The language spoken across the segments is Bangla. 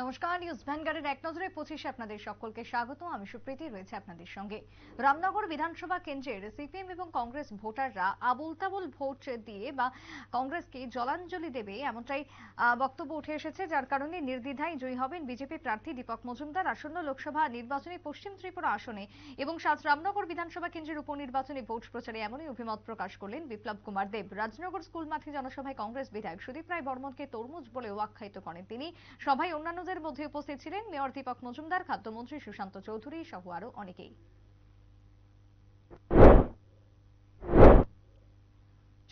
নমস্কার, নিউজ ভ্যানগার্ডের এক নজরে 25 আপনাদের সকলকে স্বাগত। আমি সুপ্রীতি রয়েছে আপনাদের সঙ্গে। রামনগর বিধানসভা কেন্দ্রের সিপিএম এবং কংগ্রেস ভোটাররা আবোল তাবোল ভোট দিয়ে বা কংগ্রেসকে জলাঞ্জলি দেবে এমনটাই বক্তব্য উঠে এসেছে, যার কারণে নির্দ্বিধায় জয়ী হবেন বিজেপি প্রার্থী দীপক মজুমদার। আসন্ন লোকসভা নির্বাচনে পশ্চিম ত্রিপুরা আসনে এবং রামনগর বিধানসভা কেন্দ্রের উপনির্বাচনে ভোট প্রচারে এমনই অভিমত প্রকাশ করলেন বিপ্লব কুমার দেব। রাজনগর স্কুল মাঠে জনসভায় কংগ্রেস বিধায়ক সুদীপ রায় বর্মনকে তরমুজ বলেও আখ্যায়িত করেন তিনি। সভায় অন্যান্যদের মধ্যে উপস্থিত ছিলেন মেয়র দীপক মজুমদার, খাদ্যমন্ত্রী সুশান্ত চৌধুরী সহ আরো অনেকেই।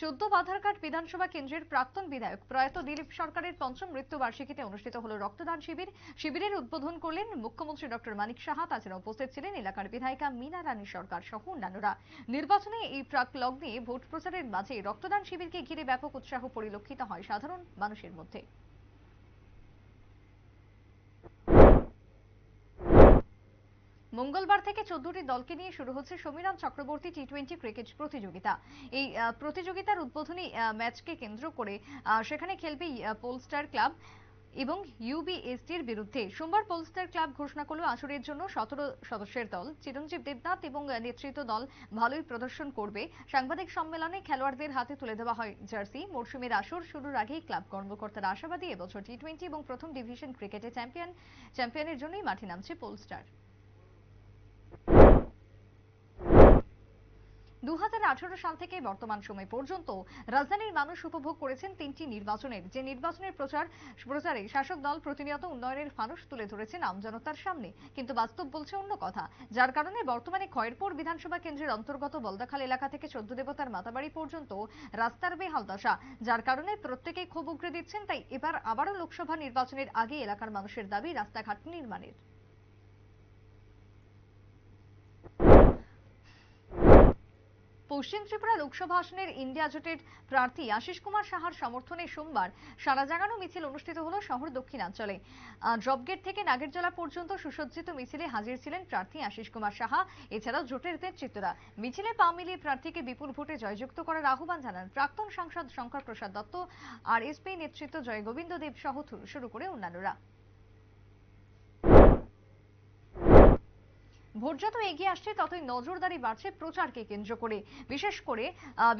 চোদ্দ বাধারঘাট বিধানসভা কেন্দ্রের প্রাক্তন বিধায়ক প্রয়াত দিলীপ সরকারের পঞ্চম মৃত্যুবার্ষিকীতে অনুষ্ঠিত হল রক্তদান শিবির। শিবিরের উদ্বোধন করলেন মুখ্যমন্ত্রী ডক্টর মানিক সাহা। তাছাড়া উপস্থিত ছিলেন এলাকার বিধায়িকা মীনা রানী সরকার সহ অন্যান্যরা। নির্বাচনে এই প্রাক লগ্নে ভোট প্রচারের মাঝে রক্তদান শিবিরকে ঘিরে ব্যাপক উৎসাহ পরিলক্ষিত হয় সাধারণ মানুষের মধ্যে। মঙ্গলবার থেকে 14টি দলকে নিয়ে শুরু হচ্ছে সমীরণ চক্রবর্তী টি-20 ক্রিকেট প্রতিযোগিতা। এই প্রতিযোগিতার উদ্বোধনী ম্যাচকে কেন্দ্র করে সেখানে খেলবে পোলস্টার ক্লাব এবং ইউবিএসটির বিরুদ্ধে। সোমবার পোলস্টার ক্লাব ঘোষণা করল আসরের জন্য 17 সদস্যের দল। চিরঞ্জীব দেবনাথ এবং নেতৃত্ব দল ভালোই প্রদর্শন করবে। সাংবাদিক সম্মেলনে খেলোয়াড়দের হাতে তুলে দেওয়া হয় জার্সি। মরশুমের আসর শুরুর আগেই ক্লাব কর্মকর্তারা আশাবাদী এবছর টি-20 এবং প্রথম ডিভিশন ক্রিকেটে চ্যাম্পিয়নের জন্যই মাঠে নামছে পোলস্টার। 2018 সাল থেকে বর্তমান সময় পর্যন্ত রাজধানীর মানুষ উপভোগ করেছেন তিনটি নির্বাচনের যে নির্বাচনের প্রচারে শাসক দল প্রতিনিয়ত উন্নয়নের ফানুস তুলে ধরেছেন আমজনতার সামনে, কিন্তু বাস্তব বলছে অন্য কথা। যার কারণে বর্তমানে খয়েরপুর বিধানসভা কেন্দ্রের অন্তর্গত বলদাখাল এলাকা থেকে 14 দেবতার মাতাবাড়ি পর্যন্ত রাস্তার বেহাল দশা, যার কারণে প্রত্যেকেই ক্ষোভ উগরে দিচ্ছেন। তাই এবার আবারও লোকসভা নির্বাচনের আগে এলাকার মানুষের দাবি রাস্তাঘাট নির্মাণের। পশ্চিম ত্রিপুরা লোকসভা আসনের ইন্ডিয়া জোটের প্রার্থী আশিস কুমার সাহার সমর্থনে সোমবার সারা জাগানো মিছিল অনুষ্ঠিত হল শহর দক্ষিণাঞ্চলে। ড্রপগেট থেকে নাগেরজলা পর্যন্ত সুসজ্জিত মিছিলে হাজির ছিলেন প্রার্থী আশিস কুমার সাহা। এছাড়াও জোটের নেতৃত্বরা মিছিলে পা মিলিয়ে প্রার্থীকে বিপুল ভোটে জয়যুক্ত করার আহ্বান জানান প্রাক্তন সাংসদ শঙ্কর প্রসাদ দত্ত আর এসপি নেতৃত্ব জয় গোবিন্দ দেব সহ শুরু করে অন্যান্যরা। ভোট যত এগিয়ে আসছে ততই নজরদারি বাড়ছে প্রচারকে কেন্দ্র করে। বিশেষ করে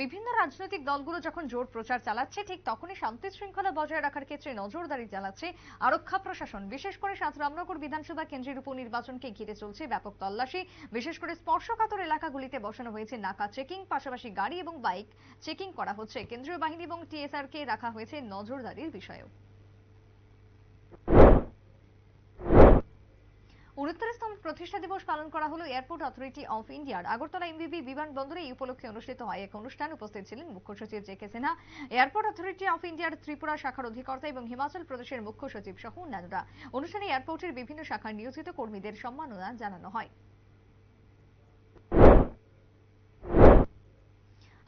বিভিন্ন রাজনৈতিক দলগুলো যখন জোর প্রচার চালাচ্ছে, ঠিক তখনই শান্তি শৃঙ্খলা বজায় রাখার ক্ষেত্রে নজরদারি চালাচ্ছে আরক্ষা প্রশাসন। বিশেষ করে রামনগর বিধানসভা কেন্দ্রের উপনির্বাচনকে ঘিরে চলছে ব্যাপক তল্লাশি। বিশেষ করে স্পর্শকাতর এলাকাগুলিতে বসানো হয়েছে নাকা চেকিং, পাশাপাশি গাড়ি এবং বাইক চেকিং করা হচ্ছে। কেন্দ্রীয় বাহিনী এবং টিএসআর কে রাখা হয়েছে নজরদারির বিষয়েও। 69তম প্রতিষ্ঠা দিবস পালন করা হলো এয়ারপোর্ট অথরিটি অফ ইন্ডিয়ার আগরতলা এমবিবি বিমানবন্দরে। এই উপলক্ষে অনুষ্ঠিত হয় এক অনুষ্ঠান। উপস্থিত ছিলেন মুখ্য সচিব জে.কে. সিনহা, এয়ারপোর্ট অথরিটি অফ ইন্ডিয়ার ত্রিপুরা শাখার অধিকর্তা এবং হিমাচল প্রদেশের মুখ্য সচিব সহ অন্যান্যরা। অনুষ্ঠানে এয়ারপোর্টের বিভিন্ন শাখার নিয়োজিত কর্মীদের সম্মাননা জানানো হয়।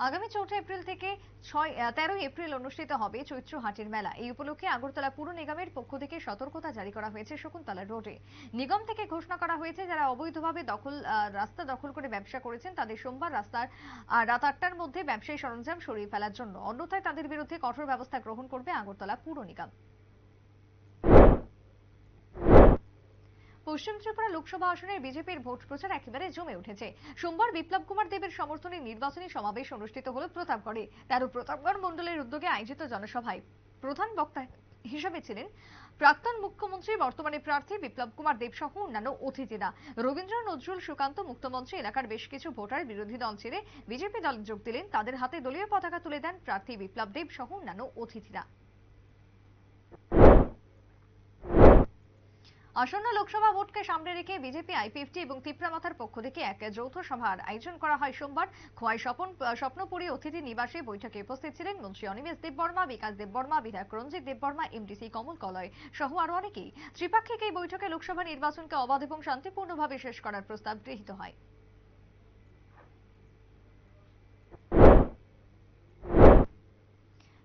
আগামী 4 এপ্রিল থেকে 13 এপ্রিল অনুষ্ঠিত হবে চৈত্র হাটের মেলা। এই উপলক্ষে আগরতলা পুর নিগমের পক্ষ থেকে সতর্কতা জারি করা হয়েছে শকুন্তলা রোডে। নিগম থেকে ঘোষণা করা হয়েছে যারা অবৈধভাবে রাস্তা দখল করে ব্যবসা করেছেন তাদের সোমবার রাত 8টার মধ্যে ব্যবসায়ী সরঞ্জাম সরিয়ে ফেলার জন্য, অন্যথায় তাদের বিরুদ্ধে কঠোর ব্যবস্থা গ্রহণ করবে আগরতলা পুর নিগম। পশ্চিম ত্রিপুরা লোকসভা আসনের বিজেপির ভোট প্রচার একেবারে জমে উঠেছে। সোমবার বিপ্লব কুমার দেবের সমর্থনে নির্বাচনী সমাবেশ অনুষ্ঠিত হল প্রতাপগড়ে। প্রতাপগড় মন্ডলের উদ্যোগে আয়োজিত জনসভায় প্রধান বক্তা হিসেবে ছিলেন প্রাক্তন মুখ্যমন্ত্রী বর্তমানে প্রার্থী বিপ্লব কুমার দেব সহ অন্যান্য অতিথিরা। রবীন্দ্র নজরুল সুকান্ত মুক্তমঞ্চে এলাকার বেশ কিছু ভোটার বিরোধী দল ছেড়ে বিজেপি দলে যোগ দিলেন। তাদের হাতে দলীয় পতাকা তুলে দেন প্রার্থী বিপ্লব দেব সহ অন্যান্য অতিথিরা। আসন্ন লোকসভা ভোটকে সামনে রেখে বিজেপি, আইপিএফটি এবং তিপ্রামাথার পক্ষ থেকে এক যৌথ সভার আয়োজন করা হয় সোমবার খোয়াই স্বপ্নপুরী অতিথি নিবাসে। বৈঠকে উপস্থিত ছিলেন মন্ত্রী অনিমেষ দেববর্মা, বিকাশ দেববর্মা, বিধায়ক রঞ্জিত দেববর্মা, এমডিসি কমল কলয় সহ আরো অনেকেই। ত্রিপাক্ষিক এই বৈঠকে লোকসভা নির্বাচনকে অবাধ এবং শান্তিপূর্ণভাবে শেষ করার প্রস্তাব গৃহীত হয়।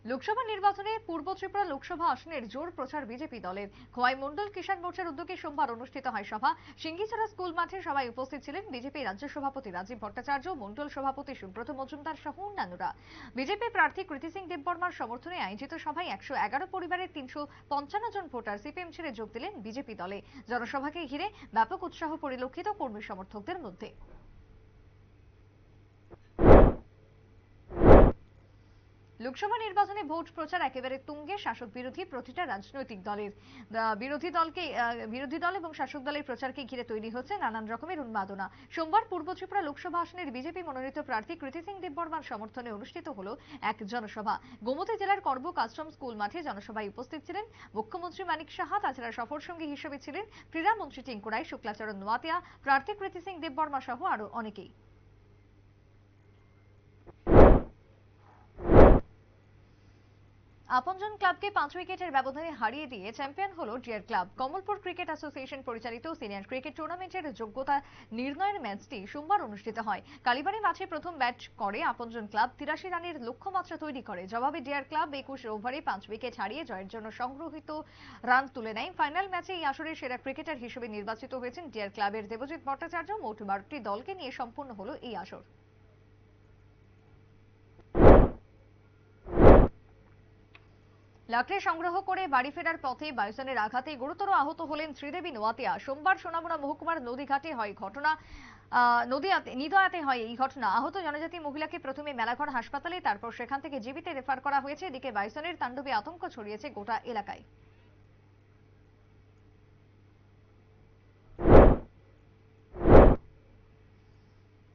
লোকসভা নির্বাচনে পূর্ব ত্রিপুরা লোকসভা আসনের জোর প্রচার বিজেপি দলের। খোয়াই মন্ডল কিষাণ মোর্চার উদ্যোগে সোমবার অনুষ্ঠিত হয় সভা। সিঙ্গিছড়া স্কুল মাঠে সভায় উপস্থিত ছিলেন বিজেপি রাজ্য সভাপতি রাজীব ভট্টাচার্য, মন্ডল সভাপতি সুব্রত মজুমদার সহ অন্যান্যরা। বিজেপি প্রার্থী কৃতি সিং দেববর্মার সমর্থনে আয়োজিত সভায় 111 পরিবারের 355 জন ভোটার সিপিএম ছেড়ে যোগ দিলেন বিজেপি দলে। জনসভাকে ঘিরে ব্যাপক উৎসাহ পরিলক্ষিত কর্মী সমর্থকদের মধ্যে। লোকসভা নির্বাচনে ভোট প্রচার একেবারে তুঙ্গে শাসক বিরোধী প্রতিটা রাজনৈতিক দলের। বিরোধী দল এবং শাসক দলের প্রচারকে ঘিরে তৈরি হচ্ছে নানান রকমের উন্মাদনা। সোমবার পূর্ব ত্রিপুরা লোকসভা আসনের বিজেপি মনোনীত প্রার্থী কৃতি সিং দেববর্মার সমর্থনে অনুষ্ঠিত হলো এক জনসভা। গোমতী জেলার করবুক আশ্রম স্কুল মাঠে জনসভায় উপস্থিত ছিলেন মুখ্যমন্ত্রী মানিক সাহা। তাছাড়া সফর সঙ্গী হিসেবে ছিলেন ক্রীড়ামন্ত্রী টিঙ্কু রায়, শুক্লাচরণ নোয়াতিয়া, প্রার্থী কৃতি সিং দেববর্মা সহ আরো অনেকেই। আপনজন ক্লাবকে 5 উইকেটের ব্যবধানে হারিয়ে দিয়ে চ্যাম্পিয়ন হলো dear club. Kamalpur cricket association পরিচালিত সিনিয়র ক্রিকেট টুর্নামেন্টের যোগ্যতা নির্ণয়ের ম্যাচটি সোমবার অনুষ্ঠিত হয়। কালীবাড়ি মাঠে প্রথম ব্যাট করে আপনজন ক্লাব 83 রানের লক্ষ্যমাত্রা তৈরি করে। জবাবে ডিয়ার ক্লাব 21 ওভারে 5 উইকেট হারিয়ে জয়ের জন্য সংগ্রহিত রান তুলে নেয়। ফাইনাল ম্যাচে এই আসরের সেরা ক্রিকেটার হিসেবে নির্বাচিত হয়েছেন ডিয়ার ক্লাবের দেবজিৎ ভট্টাচার্য। মোট 12টি দলকে নিয়ে সম্পূর্ণ হলো এই আসর। লাকড়ি সংগ্রহ করে বাড়ি ফেরার পথে বাইসনের আঘাতে গুরুতর আহত হলেন শ্রীদেবী নোয়াতিয়া। সোমবার সোনামুড়া মহকুমার নদীঘাটে হয় ঘটনা। নিদয়াতে হয় এই ঘটনা। আহত জনজাতি মহিলাকে প্রথমে মেলাঘর হাসপাতালে, তারপর সেখান থেকে জীবিতে রেফার করা হয়েছে। এদিকে বাইসনের তাণ্ডবে আতঙ্ক ছড়িয়েছে গোটা এলাকায়।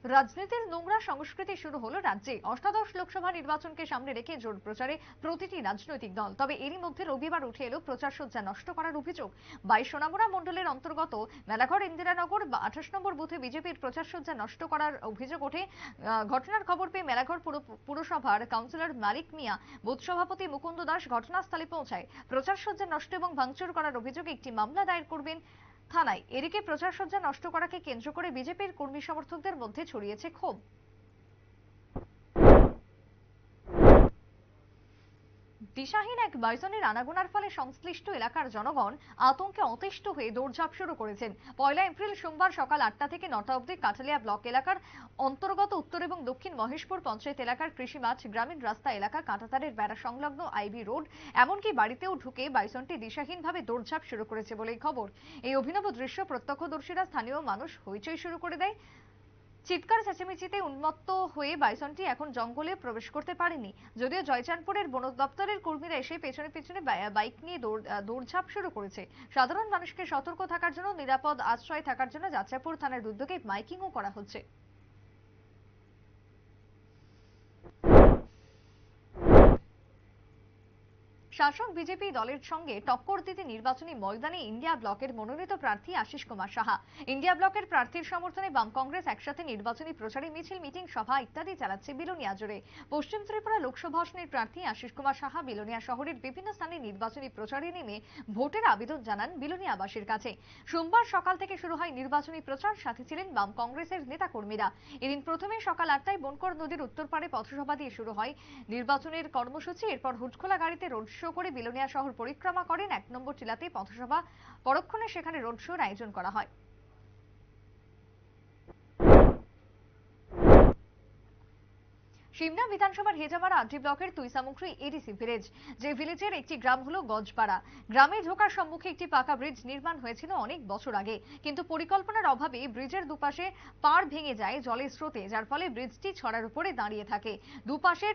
রাজনীতির নোংরা সংস্কৃতি শুরু হলো রাজ্যে। অষ্টাদশ লোকসভা নির্বাচনকে সামনে রেখে জোর প্রচারে প্রতিটি রাজনৈতিক দল। তবে এরই মধ্যে রবিবার উঠে এলো প্রচার সজ্জা নষ্ট করার অভিযোগ। 22 সোনামুড়া মণ্ডলের অন্তর্গত মেলাঘর ইন্দিরানগর 28 নম্বর বুথে বিজেপির প্রচার সজ্জা নষ্ট করার অভিযোগ ওঠে। ঘটনার খবর পেয়ে মেলাঘর পুরসভার কাউন্সিলর মালিক মিয়া, বুথ সভাপতি মুকুন্দ দাস ঘটনাস্থলে পৌঁছায়। প্রচার সজ্জা নষ্ট এবং ভাঙচুর করার অভিযোগে একটি মামলা দায়ের করবেন থানায়। এদিকে প্রচার সজ্জা নষ্ট করাকে কেন্দ্র করে বিজেপির কর্মী সমর্থকদের মধ্যে ছড়িয়েছে ক্ষোভ। দিশাহীন এক বাইসনের আনাগোনার ফলে সংশ্লিষ্ট এলাকার জনগণ আতঙ্কে অতিষ্ঠ হয়ে দৌড়ঝাঁপ শুরু করেছেন। 1 এপ্রিল সোমবার সকাল 8টা থেকে 9টা অবধি কাঠালিয়া ব্লক এলাকার অন্তর্গত উত্তর এবং দক্ষিণ মহেশপুর পঞ্চায়েত এলাকার কৃষি মাঠ, গ্রামীণ রাস্তা এলাকা, কাঁটাতারের বেড়া সংলগ্ন আইবি রোড, এমনকি বাড়িতেও ঢুকে বাইসনটি দিশাহীনভাবে দৌড়ঝাঁপ শুরু করেছে বলেই খবর। এই অভিনব দৃশ্য প্রত্যক্ষদর্শীরা স্থানীয় মানুষ হইচই শুরু করে দেয়। চিৎকার চেঁচামেচিতে উন্মত্ত হয়ে বাইসনটি এখন জঙ্গলে প্রবেশ করতে পারেনি। যদিও জয়চানপুরের বন দপ্তরের কর্মীরা এসে পেছনে পেছনে বাইক নিয়ে দৌড়ঝাঁপ শুরু করেছে। সাধারণ মানুষকে সতর্ক থাকার জন্য, নিরাপদ আশ্রয় থাকার জন্য যাত্রাপুর থানার উদ্যোগে মাইকিংও করা হচ্ছে। শাসক বিজেপি দলের সঙ্গে টক্কর দিতে নির্বাচনী ময়দানে ইন্ডিয়া ব্লকের মনোনীত প্রার্থী আশিস কুমার সাহা। ইন্ডিয়া ব্লকের প্রার্থীর সমর্থনে বাম কংগ্রেস একসাথে নির্বাচনী প্রচারে মিছিল, মিটিং, সভা ইত্যাদি চালাচ্ছে বিলোনিয়া জুড়ে। পশ্চিম ত্রিপুরা লোকসভা আসনের প্রার্থী আশিস কুমার সাহা বিলোনিয়া শহরের বিভিন্ন স্থানে নির্বাচনী প্রচারে নেমে ভোটের আবেদন জানান বিলোনিয়াবাসীর কাছে। সোমবার সকাল থেকে শুরু হয় নির্বাচনী প্রচার, সাথে ছিলেন বাম কংগ্রেসের নেতাকর্মীরা। এদিন প্রথমে সকাল 8টায় বনকর নদীর উত্তর পাড়ে পথসভা দিয়ে শুরু হয় নির্বাচনের কর্মসূচি। এরপর হুটখোলা গাড়িতে রোড শো করে বিলোনিয়া শহর পরিক্রমা করেন। 1 নম্বর টিলাতে পথসভা, পরক্ষণে সেখানে রোড শোর আয়োজন করা হয়। সিমনা বিধানসভার হেজামারা আড্ডি ব্লকের তুইসামুখী এডিসি ভিলেজ, যে ভিলেজের একটি গ্রাম হলো গজপাড়া। গ্রামে ঢোকার সম্মুখে একটি পাকা ব্রিজ নির্মাণ হয়েছিল অনেক বছর আগে, কিন্তু পরিকল্পনার অভাবে ব্রিজের দুপাশে পাড় ভেঙে যায় জলের স্রোতে, যার ফলে ব্রিজটি ছড়ার উপরে দাঁড়িয়ে থাকে। দুপাশের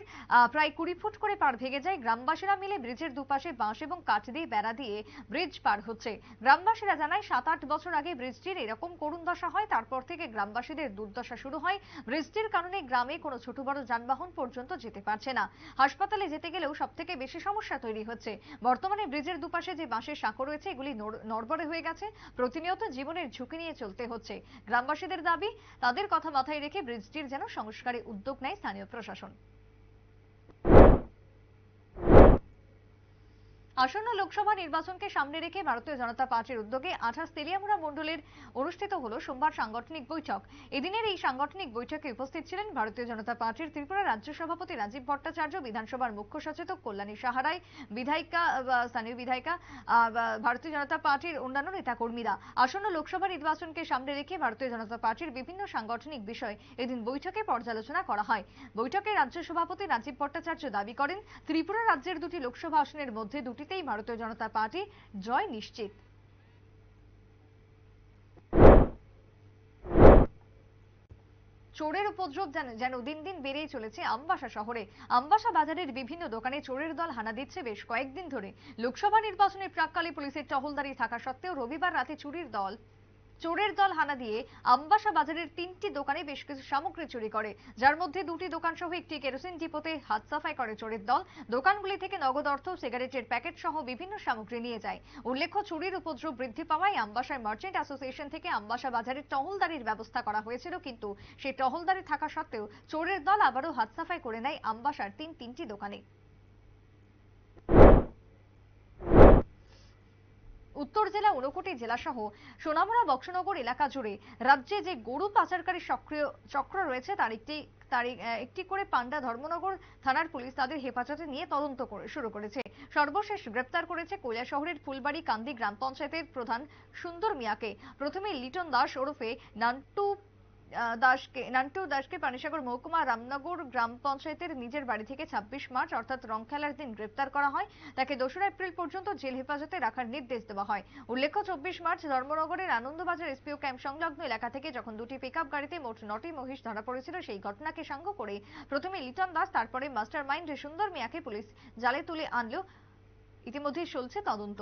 প্রায় 20 ফুট করে পাড় ভেঙে যায়। গ্রামবাসীরা মিলে ব্রিজের দুপাশে বাঁশ এবং কাঠ দিয়ে বেড়া দিয়ে ব্রিজ পার হচ্ছে। গ্রামবাসীরা জানায় 7-8 বছর আগে ব্রিজটির এরকম করুণ দশা হয়। তারপর থেকে গ্রামবাসীদের দুর্দশা শুরু হয়। ব্রিজটির কারণে গ্রামে কোনো ছোট বড় যানবাহন পর্যন্ত যেতে পারছে না। হাসপাতালে যেতে গেলেও সবথেকে বেশি সমস্যা তৈরি হচ্ছে। বর্তমানে ব্রিজের দুপাশে যে বাঁশের সাঁকো রয়েছে এগুলি নড়বড়ে হয়ে গেছে। প্রতিনিয়ত জীবনের ঝুঁকি নিয়ে চলতে হচ্ছে। গ্রামবাসীদের দাবি, তাদের কথা মাথায় রেখে ব্রিজটির যেন সংস্কারে উদ্যোগ নেয় স্থানীয় প্রশাসন। আসন্ন লোকসভা নির্বাচনকে সামনে রেখে ভারতীয় জনতা পার্টির উদ্যোগে 28 তেলিয়ামুড়া মণ্ডলের অনুষ্ঠিত হলো সোমবার সাংগঠনিক বৈঠক। এদিনের এই সাংগঠনিক বৈঠকে উপস্থিত ছিলেন ভারতীয় জনতা পার্টির ত্রিপুরা রাজ্য সভাপতি রাজীব ভট্টাচার্য, বিধানসভার মুখ্য সচেতক কল্যাণী সাহারাই, বিধায়িকা স্থানীয় বিধায়িকা, ভারতীয় জনতা পার্টির অন্যান্য নেতাকর্মীরা। আসন্ন লোকসভা নির্বাচনকে সামনে রেখে ভারতীয় জনতা পার্টির বিভিন্ন সাংগঠনিক বিষয় এদিন বৈঠকে পর্যালোচনা করা হয়। বৈঠকে রাজ্য সভাপতি রাজীব ভট্টাচার্য দাবি করেন, ত্রিপুরা রাজ্যের দুটি লোকসভা আসনের মধ্যে দুটিতেই ভারতীয় জনতা পার্টি জয় নিশ্চিত। চোরের উপদ্রব যেন দিন দিন বেড়েই চলেছে আমবাসা শহরে। আমবাসা বাজারের বিভিন্ন দোকানে চোরের দল হানা দিচ্ছে বেশ কয়েকদিন ধরে। লোকসভা নির্বাচনের প্রাক্কালে পুলিশের টহলদারি থাকা সত্ত্বেও রবিবার রাতে চোরের দল হানা দিয়ে আমবাসা বাজারের 3টি দোকানে বেশ কিছু সামগ্রী চুরি করে, যার মধ্যে 2টি দোকান সহ একটি কেরোসিন ডিপোতে হাত সাফাই করে চোরের দল। দোকানগুলি থেকে নগদ অর্থ, সিগারেটের প্যাকেট সহ বিভিন্ন সামগ্রী নিয়ে যায়। উল্লেখ্য, চুরির উপদ্রব বৃদ্ধি পাওয়ায় আমবাসায় মার্চেন্ট অ্যাসোসিয়েশন থেকে আমবাসা বাজারে টহলদারির ব্যবস্থা করা হয়েছিল, কিন্তু সেই টহলদারি থাকা সত্ত্বেও চোরের দল আবারও হাত সাফাই করে নেয় আমবাসার তিনটি দোকানে। উত্তর জেলা, ঊনকোটি জেলা সহ সোনামুড়া বক্সনগর এলাকা জুড়ে রাজ্যে যে গরু পাচারকারী সক্রিয় চক্র রয়েছে তার একটি করে পান্ডা ধর্মনগর থানার পুলিশ তাদের হেফাজতে নিয়ে তদন্ত শুরু করেছে। সর্বশেষ গ্রেপ্তার করেছে কৈলাসহরের ফুলবাড়ি কান্দি গ্রাম পঞ্চায়েতের প্রধান সুন্দর মিয়াকে। প্রথমে লিটন দাস ওরফে নান্টু দাসকে পানিসাগর মহকুমা রামনগর গ্রাম পঞ্চায়েতের নিজের বাড়ি থেকে 26 মার্চ অর্থাৎ রংখেলার দিন গ্রেপ্তার করা হয়। তাকে 2রা এপ্রিল পর্যন্ত জেল হেফাজতে রাখার নির্দেশ দেওয়া হয়। উল্লেখ্য, 24 মার্চ ধর্মনগরের আনন্দবাজার এসপিও ক্যাম্প সংলগ্ন এলাকা থেকে যখন 2টি পিকআপ গাড়িতে মোট 9টি মহিষ ধরা পড়েছিল, সেই ঘটনাকে সাঙ্গ করে প্রথমে লিটন দাস, তারপরে মাস্টার মাইন্ড সুন্দর মিয়াকে পুলিশ জালে তুলে আনলেও ইতিমধ্যে চলছে তদন্ত।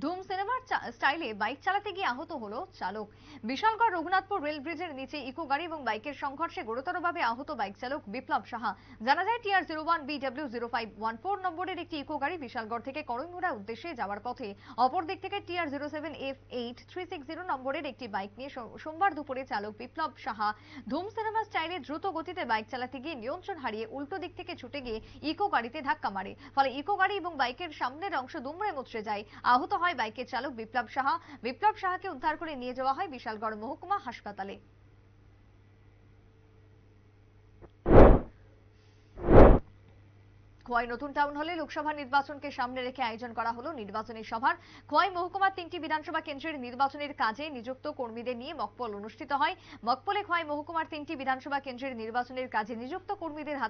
ধুম সিনেমার স্টাইলে বাইক চালাতে গিয়ে আহত হলো চালক। বিশালগড় রঘুনাথপুর রেল ব্রিজের নিচে ইকো গাড়ি এবং বাইকের সংঘর্ষে গুরুতরভাবে আহত বাইক চালক বিপ্লব সাহা। জানা যায়, TR01BW0514 নম্বরের একটি ইকো গাড়ি বিশালগড় থেকে করইমুড়া উদ্দেশ্যে যাওয়ার পথে অপর দিক থেকে TR07F8360 নম্বরের একটি বাইক নিয়ে সোমবার দুপুরে চালক বিপ্লব সাহা ধুম সিনেমা স্টাইলে দ্রুত গতিতে বাইক চালাতে গিয়ে নিয়ন্ত্রণ হারিয়ে উল্টো দিক থেকে ছুটে গিয়ে ইকো গাড়িতে ধাক্কা মারে। ফলে ইকো গাড়ি এবং বাইকের সামনের অংশ দুমড়ে মুচড়ে যায়। আহত হয় বাইকের চালক বিপ্লব সাহাকে উদ্ধার করে নিয়ে যাওয়া হয় বিশালগড় মহকুমা হাসপাতালে। খোয়াই নতুন টাউন হলে লোকসভা নির্বাচনকে সামনে রেখে আয়োজন করা হলো নির্বাচনী সভার। খোয়াই মহকুমার 3টি বিধানসভা কেন্দ্রের নির্বাচনের কাজে নিযুক্ত কর্মীদের নিয়ে মকপল অনুষ্ঠিত হয়। মকপলে খোয়াই মহকুমার 3টি বিধানসভা কেন্দ্রের নির্বাচনের কাজে নিযুক্ত কর্মীদের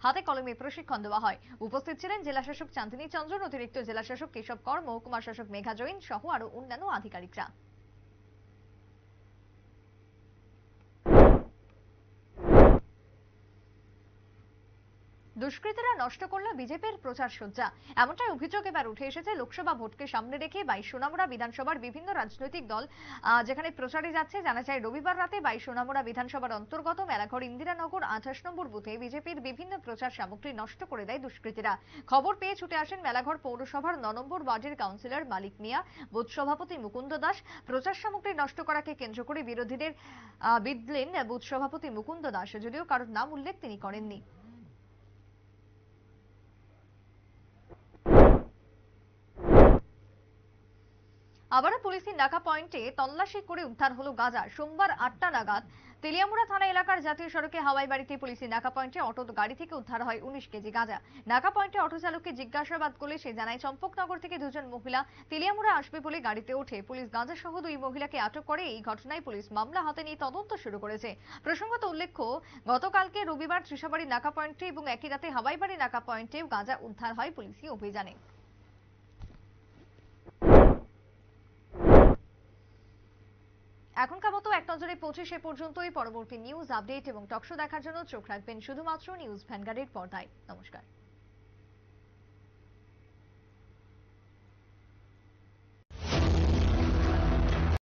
হাতে কলমে প্রশিক্ষণ দেওয়া হয়। উপস্থিত ছিলেন জেলাশাসক চাঁদনী চন্দ্রন, অতিরিক্ত জেলাশাসক কেশব কর, মহকুমা শাসক মেঘা জৈন সহ আরো অন্যান্য আধিকারিকরা। দুষ্কৃতীরা নষ্ট করল বিজেপির প্রচার সজ্জা, এমনটাই অভিযোগ এবার উঠে এসেছে লোকসভা ভোটকে সামনে রেখে 22 সোনামুড়া বিধানসভার বিভিন্ন রাজনৈতিক দল যেখানে প্রচারে যাচ্ছে। জানা যায়, রবিবার রাতে 22 সোনামুড়া বিধানসভার অন্তর্গত মেলাঘর ইন্দিরানগর 28 নম্বর বুথে বিজেপির বিভিন্ন প্রচার সামগ্রী নষ্ট করে দেয় দুষ্কৃতীরা। খবর পেয়ে ছুটে আসেন মেলাঘর পৌরসভার 9 নম্বর ওয়ার্ডের কাউন্সিলর মালিক মিয়া, বুথ সভাপতি মুকুন্দ দাস। প্রচার সামগ্রী নষ্ট করাকে কেন্দ্র করে বিরোধীদের বিদলেন বুথ সভাপতি মুকুন্দ দাস, যদিও কারোর নাম উল্লেখ তিনি করেননি। আবারও পুলিশের নাকা পয়েন্টে তল্লাশি করে উদ্ধার হলো গাঁজা। সোমবার 8টা নাগাদ তেলিয়ামুড়া থানা এলাকার জাতীয় সড়কে হাওয়াই বাড়িতে পুলিশের নাকা পয়েন্টে অটো গাড়ি থেকে উদ্ধার হয় 19 কেজি গাঁজা। নাকা পয়েন্টে অটো চালককে জিজ্ঞাসাবাদ করলে সে জানায়, চম্পকনগর থেকে 2জন মহিলা তেলিয়ামুড়া আসবে বলে গাড়িতে ওঠে। পুলিশ গাঁজা সহ 2 মহিলাকে আটক করে। এই ঘটনায় পুলিশ মামলা হাতে নিয়ে তদন্ত শুরু করেছে। প্রসঙ্গত উল্লেখ্য, গতকালকে রবিবার ত্রিশাবাড়ি নাকা পয়েন্টে এবং একই রাতে হাওয়াই বাড়ি নাকা পয়েন্টেও গাঁজা উদ্ধার হয় পুলিশি অভিযানে। এখনকার মতো এক নজরে 25 পর্যন্তই। পরবর্তী নিউজ আপডেট এবং টকশো দেখার জন্য চোখ রাখবেন শুধুমাত্র নিউজ ভ্যানগার্ডের পর্দায়। নমস্কার।